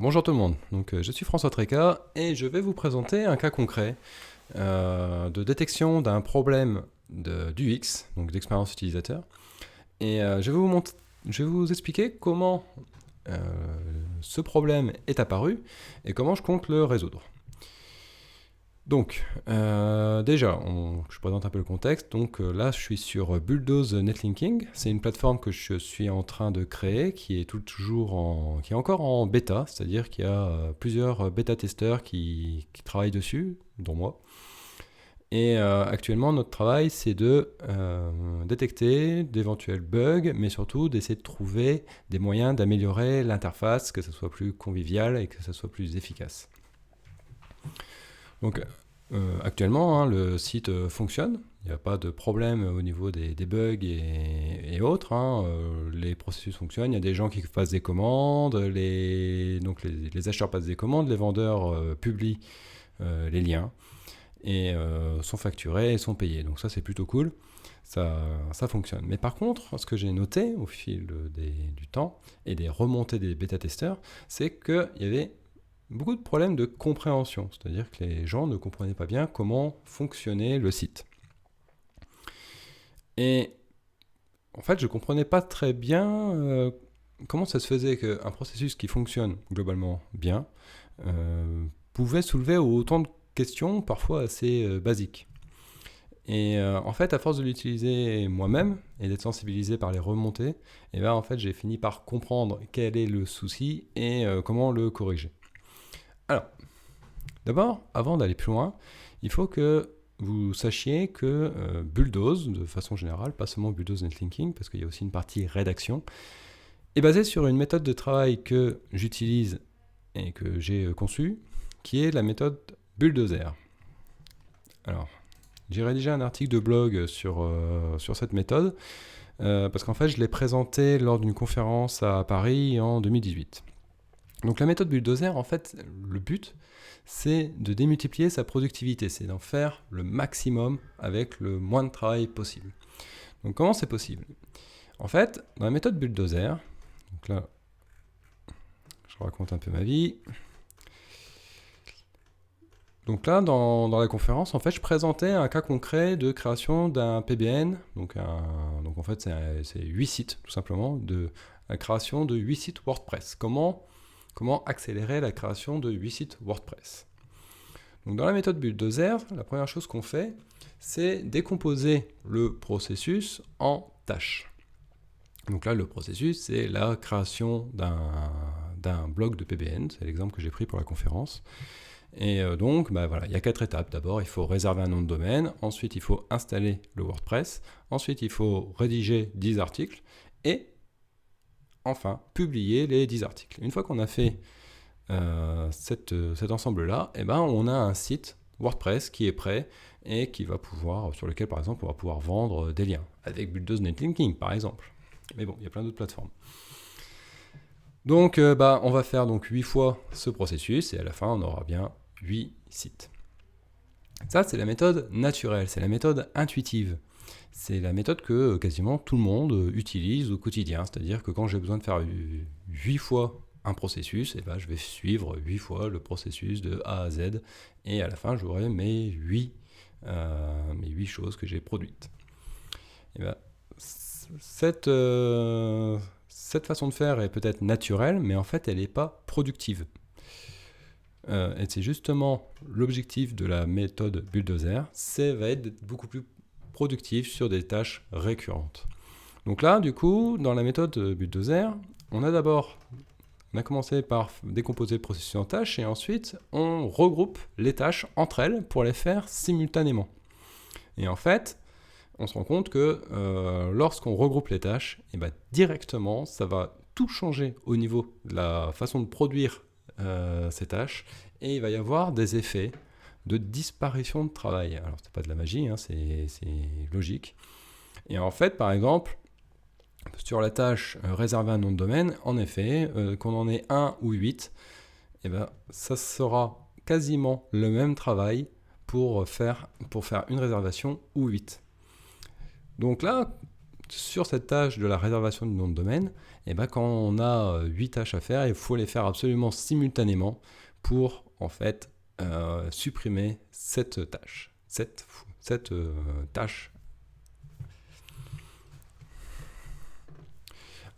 Bonjour tout le monde, je suis François Tréca et je vais vous présenter un cas concret de détection d'un problème d'UX, donc d'expérience utilisateur. Et je vais vous expliquer comment euh, ce problème est apparu et comment je compte le résoudre. Je présente un peu le contexte. Là, je suis sur Bulldoze Netlinking. C'est une plateforme que je suis en train de créer, qui est qui est encore en bêta, c'est-à-dire qu'il y a plusieurs bêta-testeurs qui travaillent dessus, dont moi. Et actuellement, notre travail, c'est de détecter d'éventuels bugs, mais surtout d'essayer de trouver des moyens d'améliorer l'interface, que ce soit plus convivial et que ce soit plus efficace. Actuellement, le site fonctionne. Il n'y a pas de problème au niveau des bugs et autres. Les processus fonctionnent. Il y a des gens qui passent des commandes. Les acheteurs passent des commandes. Les vendeurs publient les liens et sont facturés et sont payés. Donc ça, c'est plutôt cool. Ça fonctionne. Mais par contre, ce que j'ai noté au fil du temps et des remontées des bêta-testeurs, c'est qu'il y avait beaucoup de problèmes de compréhension, c'est-à-dire que les gens ne comprenaient pas bien comment fonctionnait le site. Et en fait, je ne comprenais pas très bien comment ça se faisait qu'un processus qui fonctionne globalement bien pouvait soulever autant de questions, parfois assez basiques. Et en fait, à force de l'utiliser moi-même et d'être sensibilisé par les remontées, en fait, j'ai fini par comprendre quel est le souci et comment le corriger. Alors, d'abord, avant d'aller plus loin, il faut que vous sachiez que Bulldoze, de façon générale, pas seulement Bulldoze Netlinking, parce qu'il y a aussi une partie rédaction, est basée sur une méthode de travail que j'utilise et que j'ai conçue, qui est la méthode Bulldozer. Alors, j'ai rédigé un article de blog sur cette méthode, parce qu'en fait, je l'ai présentée lors d'une conférence à Paris en 2018. Donc la méthode Bulldozer, en fait, le but, c'est de démultiplier sa productivité, c'est d'en faire le maximum avec le moins de travail possible. Donc comment c'est possible? En fait, dans la méthode Bulldozer, donc là, je raconte un peu ma vie. Donc là, dans la conférence, en fait, je présentais un cas concret de création d'un PBN, donc en fait, c'est 8 sites, tout simplement, de la création de 8 sites WordPress. Comment accélérer la création de 8 sites WordPress. Donc dans la méthode Bulldozer, la première chose qu'on fait, c'est décomposer le processus en tâches. Donc là, le processus, c'est la création d'un blog de PBN, c'est l'exemple que j'ai pris pour la conférence. Et il y a 4 étapes. D'abord, il faut réserver un nom de domaine, ensuite il faut installer le WordPress, ensuite il faut rédiger 10 articles, et enfin, publier les 10 articles. Une fois qu'on a fait cet ensemble-là, on a un site WordPress qui est prêt et sur lequel, par exemple, on va pouvoir vendre des liens, avec Bulldoze Netlinking, par exemple. Mais bon, il y a plein d'autres plateformes. Donc, on va faire 8 fois ce processus, et à la fin, on aura bien 8 sites. Ça, c'est la méthode naturelle, c'est la méthode intuitive. C'est la méthode que quasiment tout le monde utilise au quotidien. C'est-à-dire que quand j'ai besoin de faire 8 fois un processus, je vais suivre 8 fois le processus de A à Z. Et à la fin, j'aurai mes 8 choses que j'ai produites. Cette façon de faire est peut-être naturelle, mais en fait, elle n'est pas productive. Et c'est justement l'objectif de la méthode Bulldozer, va être d'être beaucoup plus productif sur des tâches récurrentes. Donc là, du coup, dans la méthode Bulldozer, on a commencé par décomposer le processus en tâches et ensuite on regroupe les tâches entre elles pour les faire simultanément. Et en fait, on se rend compte que lorsqu'on regroupe les tâches, directement, ça va tout changer au niveau de la façon de produire ces tâches, et il va y avoir des effets de disparition de travail. Alors, c'est pas de la magie, c'est logique. Et en fait, par exemple, sur la tâche réserver un nom de domaine, en effet, qu'on en ait 1 ou 8, ça sera quasiment le même travail pour faire une réservation ou 8. Donc là, sur cette tâche de la réservation du nom de domaine, et ben quand on a 8 tâches à faire, il faut les faire absolument simultanément pour en fait supprimer cette tâche. Cette tâche.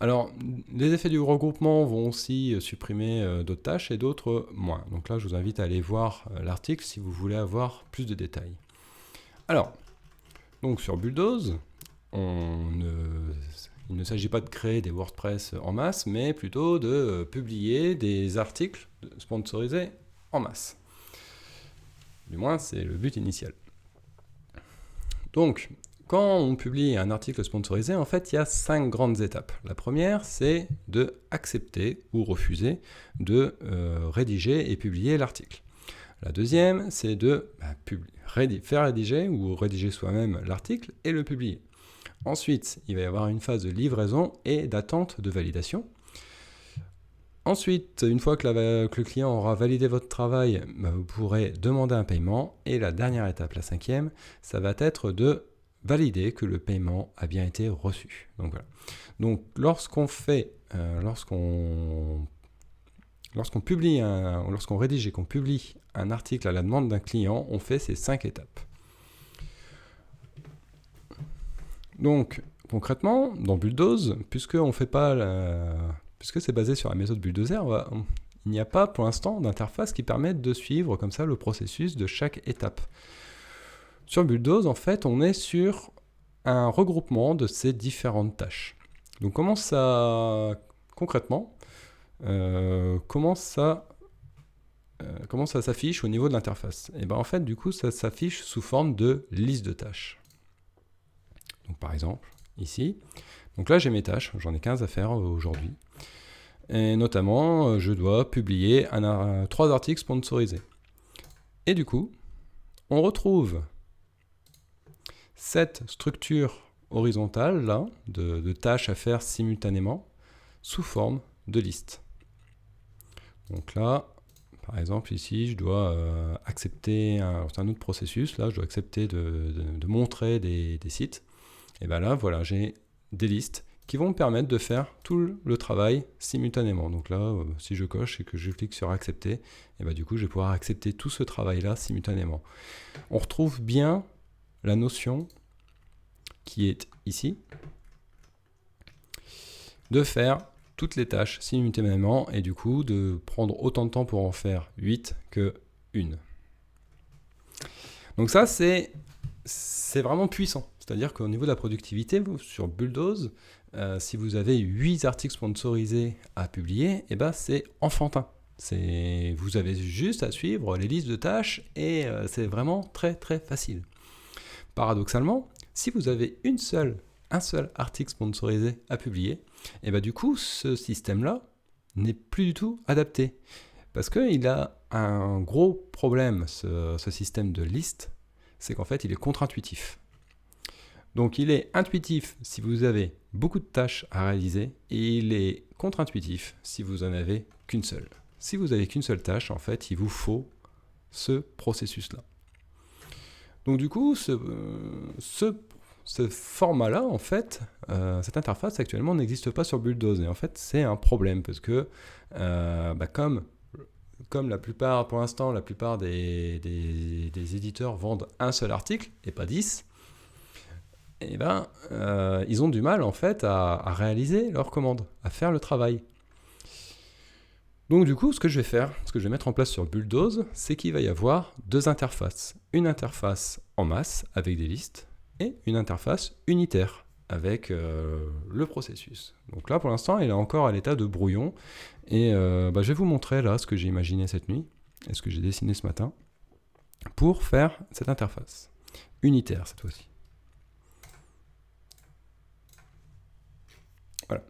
Alors, les effets du regroupement vont aussi supprimer d'autres tâches et d'autres moins. Donc là, je vous invite à aller voir l'article si vous voulez avoir plus de détails. Alors, donc sur Bulldoze, il ne s'agit pas de créer des WordPress en masse, mais plutôt de publier des articles sponsorisés en masse. Du moins, c'est le but initial. Donc, quand on publie un article sponsorisé, en fait, il y a 5 grandes étapes. La première, c'est de accepter ou refuser de rédiger et publier l'article. La deuxième, c'est de faire rédiger ou rédiger soi-même l'article et le publier. Ensuite, il va y avoir une phase de livraison et d'attente de validation. Ensuite, une fois que le client aura validé votre travail, vous pourrez demander un paiement. Et la dernière étape, la 5e, ça va être de valider que le paiement a bien été reçu. Donc voilà. Donc lorsqu'on rédige et qu'on publie un article à la demande d'un client, on fait ces 5 étapes. Donc concrètement, dans Bulldoze, puisque c'est basé sur la méthode Bulldozer, il n'y a pas pour l'instant d'interface qui permette de suivre comme ça le processus de chaque étape. Sur Bulldoze, en fait, on est sur un regroupement de ces différentes tâches. Donc comment ça s'affiche au niveau de l'interface? Et bien en fait, du coup, ça s'affiche sous forme de liste de tâches. Donc par exemple, ici, donc là j'ai mes tâches, j'en ai 15 à faire aujourd'hui. Et notamment, je dois publier 3 articles sponsorisés. Et du coup, on retrouve cette structure horizontale là, de tâches à faire simultanément, sous forme de liste. Donc là, par exemple ici, je dois accepter, c'est un autre processus, là je dois accepter de montrer des sites. Et bien là, voilà, j'ai des listes qui vont me permettre de faire tout le travail simultanément. Donc là, si je coche et que je clique sur accepter, et bien du coup, je vais pouvoir accepter tout ce travail-là simultanément. On retrouve bien la notion qui est ici, de faire toutes les tâches simultanément et du coup de prendre autant de temps pour en faire 8 que 1. Donc ça, c'est vraiment puissant. C'est-à-dire qu'au niveau de la productivité, sur Bulldoze, si vous avez 8 articles sponsorisés à publier, et ben c'est enfantin. Vous avez juste à suivre les listes de tâches et c'est vraiment très très facile. Paradoxalement, si vous avez un seul article sponsorisé à publier, et ben du coup, ce système-là n'est plus du tout adapté. Parce qu'il a un gros problème, ce système de liste, c'est qu'en fait, il est contre-intuitif. Donc, il est intuitif si vous avez beaucoup de tâches à réaliser, et il est contre-intuitif si vous en avez qu'une seule. Si vous n'avez qu'une seule tâche, en fait, il vous faut ce processus-là. Donc du coup, ce format-là, en fait, cette interface actuellement n'existe pas sur Bulldoze. Et en fait, c'est un problème parce que comme pour l'instant, la plupart des éditeurs vendent un seul article et pas 10, et ils ont du mal en fait à réaliser leur commande, à faire le travail. Donc du coup, ce que je vais mettre en place sur Bulldoze, c'est qu'il va y avoir 2 interfaces. Une interface en masse avec des listes et une interface unitaire avec le processus. Donc là, pour l'instant, il est encore à l'état de brouillon. Et je vais vous montrer là ce que j'ai imaginé cette nuit et ce que j'ai dessiné ce matin pour faire cette interface unitaire cette fois-ci. Voilà.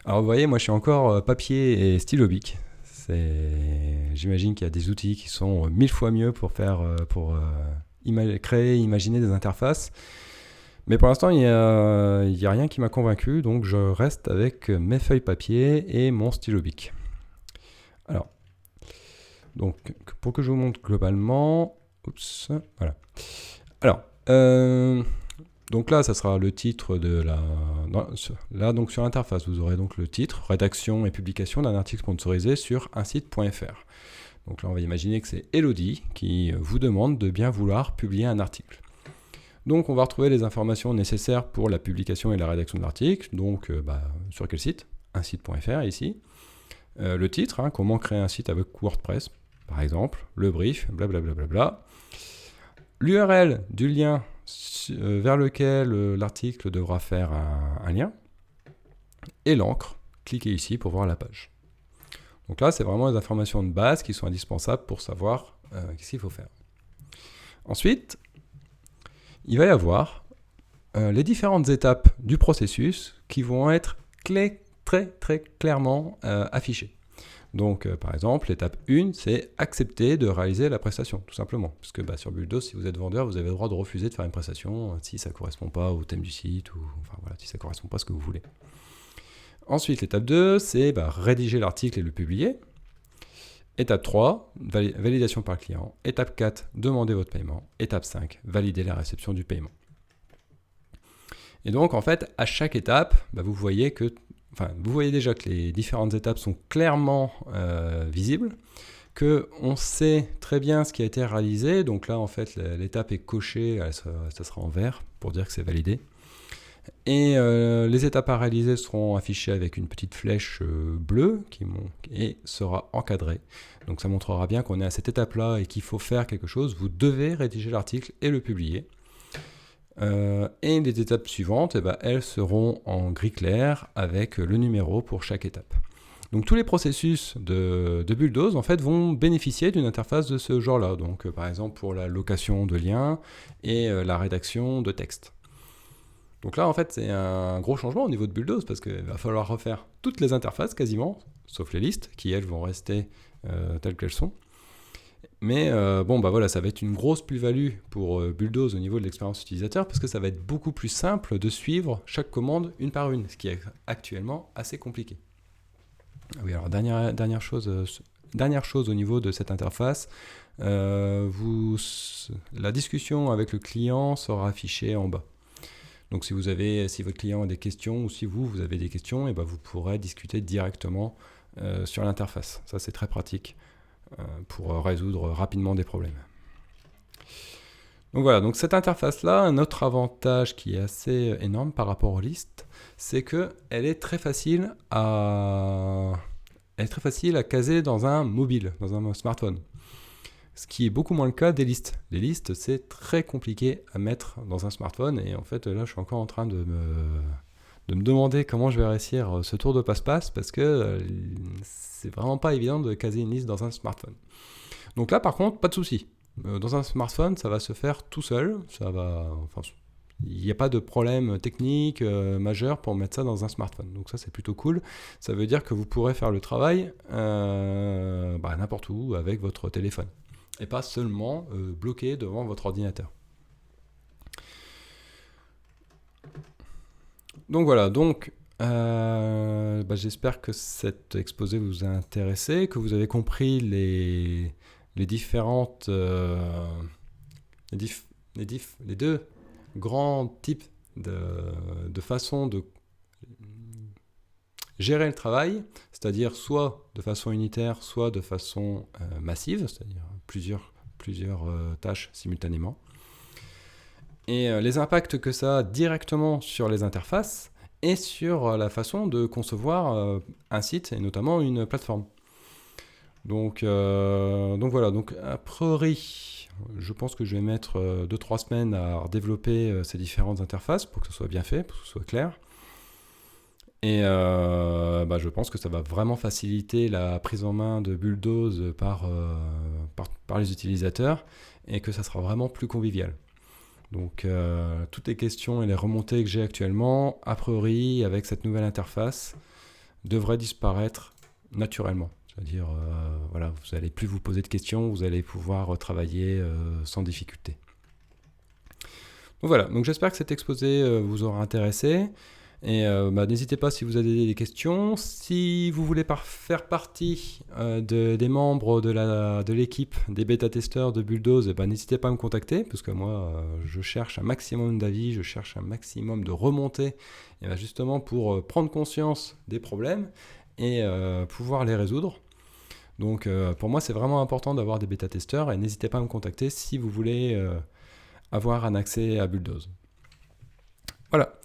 Alors vous voyez, moi je suis encore papier et stylo bic. J'imagine qu'il y a des outils qui sont 1000 fois mieux pour créer, imaginer des interfaces. Mais pour l'instant, il n'y a rien qui m'a convaincu, donc je reste avec mes feuilles papier et mon stylo bic. Alors, donc, pour que je vous montre globalement... voilà. Alors, Donc là, ça sera le titre de la... Là, donc sur l'interface, vous aurez donc le titre, rédaction et publication d'un article sponsorisé sur un site.fr. Donc là, on va imaginer que c'est Elodie qui vous demande de bien vouloir publier un article. Donc on va retrouver les informations nécessaires pour la publication et la rédaction de l'article. Donc sur quel site? Un site.fr ici. Le titre, comment créer un site avec WordPress, par exemple. Le brief, blablabla. L'URL du lien vers lequel l'article devra faire un lien. Et l'encre. Cliquez ici pour voir la page. Donc là, c'est vraiment les informations de base qui sont indispensables pour savoir qu'est-ce qu'il faut faire. Ensuite, il va y avoir les différentes étapes du processus qui vont être très clairement affichées. Donc, par exemple, l'étape 1, c'est accepter de réaliser la prestation, tout simplement. Parce que sur Bulldoze, si vous êtes vendeur, vous avez le droit de refuser de faire une prestation si ça ne correspond pas au thème du site, ou si ça ne correspond pas à ce que vous voulez. Ensuite, l'étape 2, c'est rédiger l'article et le publier. Étape 3, validation par le client. Étape 4, demander votre paiement. Étape 5, valider la réception du paiement. Et donc, en fait, à chaque étape, vous voyez déjà que les différentes étapes sont clairement visibles, qu'on sait très bien ce qui a été réalisé. Donc là, en fait, l'étape est cochée, ça sera en vert pour dire que c'est validé. Et les étapes à réaliser seront affichées avec une petite flèche bleue et sera encadrée. Donc ça montrera bien qu'on est à cette étape-là et qu'il faut faire quelque chose. Vous devez rédiger l'article et le publier. Et les étapes suivantes, elles seront en gris clair avec le numéro pour chaque étape. Donc tous les processus de Bulldoze en fait, vont bénéficier d'une interface de ce genre-là. Donc par exemple pour la location de liens et la rédaction de texte. Donc là, en fait, c'est un gros changement au niveau de Bulldoze parce qu'il va falloir refaire toutes les interfaces quasiment, sauf les listes, qui elles vont rester telles qu'elles sont. Mais ça va être une grosse plus-value pour Bulldoze au niveau de l'expérience utilisateur parce que ça va être beaucoup plus simple de suivre chaque commande une par une, ce qui est actuellement assez compliqué. Oui, alors dernière chose au niveau de cette interface, la discussion avec le client sera affichée en bas. Donc si votre client a des questions ou si vous avez des questions, vous pourrez discuter directement sur l'interface. Ça, c'est très pratique pour résoudre rapidement des problèmes. Donc voilà, donc cette interface-là, un autre avantage qui est assez énorme par rapport aux listes, c'est qu'elle est très facile à caser dans un mobile, dans un smartphone. Ce qui est beaucoup moins le cas des listes. Les listes, c'est très compliqué à mettre dans un smartphone. Et en fait, là, je suis encore en train de me demander comment je vais réussir ce tour de passe-passe parce que c'est vraiment pas évident de caser une liste dans un smartphone. Donc là, par contre, pas de souci. Dans un smartphone, ça va se faire tout seul. Il n'y a pas de problème technique majeur pour mettre ça dans un smartphone. Donc ça, c'est plutôt cool. Ça veut dire que vous pourrez faire le travail n'importe où avec votre téléphone. Et pas seulement bloqué devant votre ordinateur. Donc voilà, j'espère que cet exposé vous a intéressé, que vous avez compris les différentes les deux grands types de façons de gérer le travail, c'est-à-dire soit de façon unitaire, soit de façon massive, c'est-à-dire plusieurs tâches simultanément. Et les impacts que ça a directement sur les interfaces et sur la façon de concevoir un site et notamment une plateforme. Donc voilà, a priori, je pense que je vais mettre 2-3 semaines à développer ces différentes interfaces pour que ce soit bien fait, pour que ce soit clair. Et je pense que ça va vraiment faciliter la prise en main de Bulldoze par les utilisateurs et que ça sera vraiment plus convivial. Donc toutes les questions et les remontées que j'ai actuellement, a priori, avec cette nouvelle interface, devraient disparaître naturellement. C'est-à-dire, vous n'allez plus vous poser de questions, vous allez pouvoir travailler sans difficulté. Donc voilà, donc j'espère que cet exposé vous aura intéressé. Et n'hésitez pas si vous avez des questions. Si vous voulez faire partie des membres de l'équipe des bêta-testeurs de Bulldoze, n'hésitez pas à me contacter, parce que moi, je cherche un maximum d'avis, je cherche un maximum de remontées, et justement pour prendre conscience des problèmes et pouvoir les résoudre. Donc pour moi, c'est vraiment important d'avoir des bêta-testeurs, et n'hésitez pas à me contacter si vous voulez avoir un accès à Bulldoze. Voilà.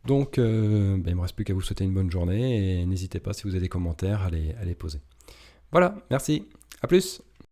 Donc, il ne me reste plus qu'à vous souhaiter une bonne journée et n'hésitez pas si vous avez des commentaires à les poser. Voilà, merci, à plus.